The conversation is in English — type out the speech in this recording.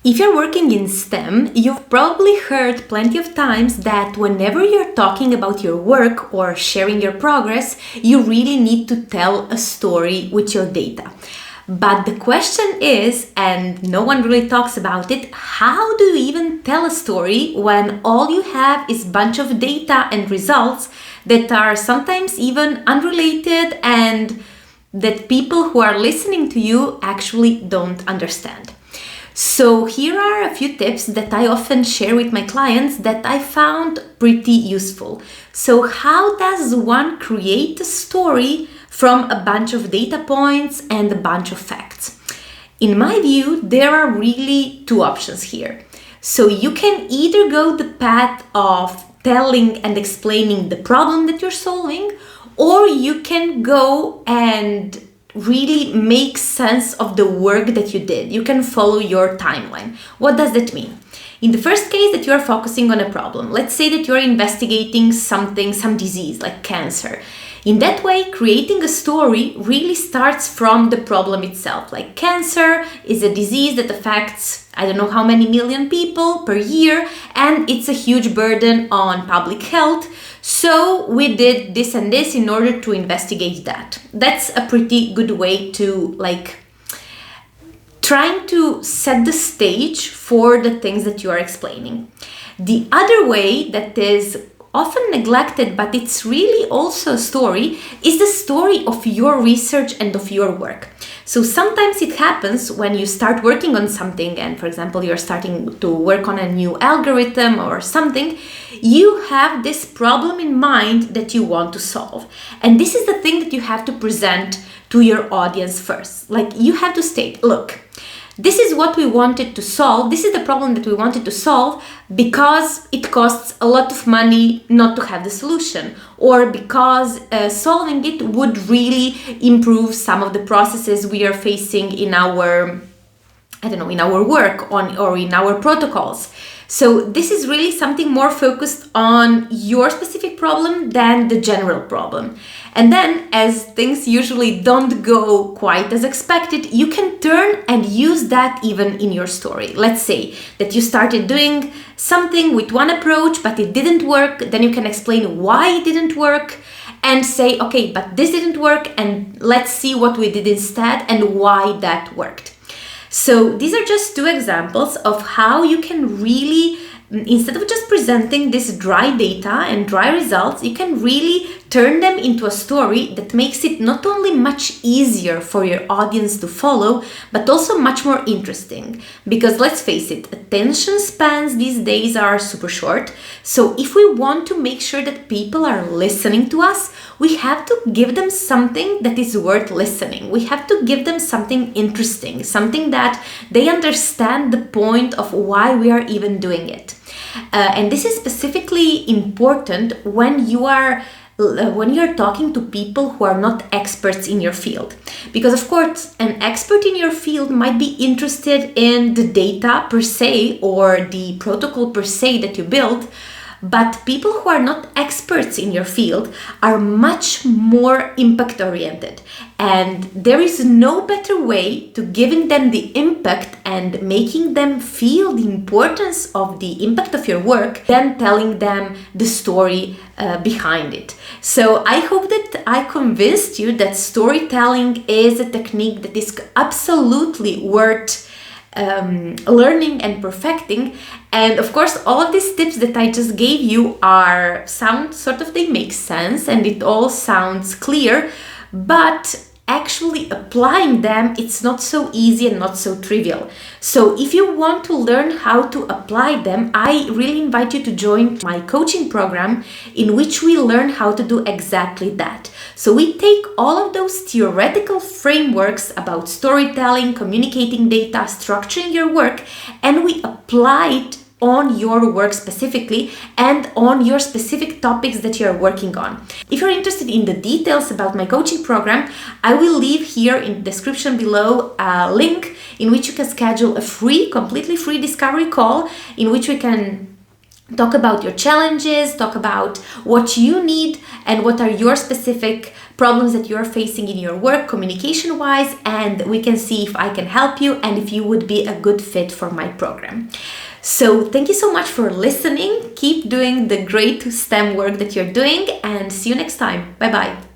If you're working in STEM, you've probably heard plenty of times that whenever you're talking about your work or sharing your progress, you really need to tell a story with your data. But the question is, and no one really talks about it, how do you even tell a story when all you have is a bunch of data and results that are sometimes even unrelated and that people who are listening to you actually don't understand? So here are a few tips that I often share with my clients that I found pretty useful. So how does one create a story from a bunch of data points and a bunch of facts? In my view, there are really two options here. So you can either go the path of telling and explaining the problem that you're solving, or you can go and really make sense of the work that you did. You can follow your timeline. What does that mean? In the first case that you're focusing on a problem, let's say that you're investigating something, some disease like cancer. In that way, creating a story really starts from the problem itself. Like cancer is a disease that affects, I don't know how many million people per year, and it's a huge burden on public health. So we did this and this in order to investigate that. That's a pretty good way to trying to set the stage for the things that you are explaining. The other way that is often neglected, but it's really also a story, is the story of your research and of your work. So sometimes it happens when you start working on something and, for example, you're starting to work on a new algorithm or something, you have this problem in mind that you want to solve. And this is the thing that you have to present to your audience first. Like you have to state, look, this is what we wanted to solve. This is the problem that we wanted to solve because it costs a lot of money not to have the solution, or because solving it would really improve some of the processes we are facing in our, in our work or in our protocols. So this is really something more focused on your specific problem than the general problem. And then, as things usually don't go quite as expected, you can turn and use that even in your story. Let's say that you started doing something with one approach, but it didn't work. Then you can explain why it didn't work and say, okay, but this didn't work, and let's see what we did instead and why that worked. So these are just two examples of how you can really, instead of just presenting this dry data and dry results, you can really turn them into a story that makes it not only much easier for your audience to follow, but also much more interesting. Because let's face it, attention spans these days are super short. So if we want to make sure that people are listening to us, we have to give them something that is worth listening. We have to give them something interesting, something that they understand the point of why we are even doing it. And this is specifically important when you're talking to people who are not experts in your field. Because of course, an expert in your field might be interested in the data per se or the protocol per se that you build, but people who are not experts in your field are much more impact oriented. And there is no better way to giving them the impact and making them feel the importance of the impact of your work than telling them the story behind it. So I hope that I convinced you that storytelling is a technique that is absolutely worth learning and perfecting. And of course, all of these tips that I just gave you they make sense and it all sounds clear, but actually applying them, it's not so easy and not so trivial. So if you want to learn how to apply them, I really invite you to join my coaching program in which we learn how to do exactly that. So we take all of those theoretical frameworks about storytelling, communicating data, structuring your work, and we apply it on your work specifically and on your specific topics that you're working on. If you're interested in the details about my coaching program, I will leave here in the description below a link in which you can schedule a completely free discovery call in which we can talk about your challenges, talk about what you need and what are your specific problems that you're facing in your work communication wise, and we can see if I can help you and if you would be a good fit for my program. So thank you so much for listening. Keep doing the great STEM work that you're doing, and see you next time. Bye bye.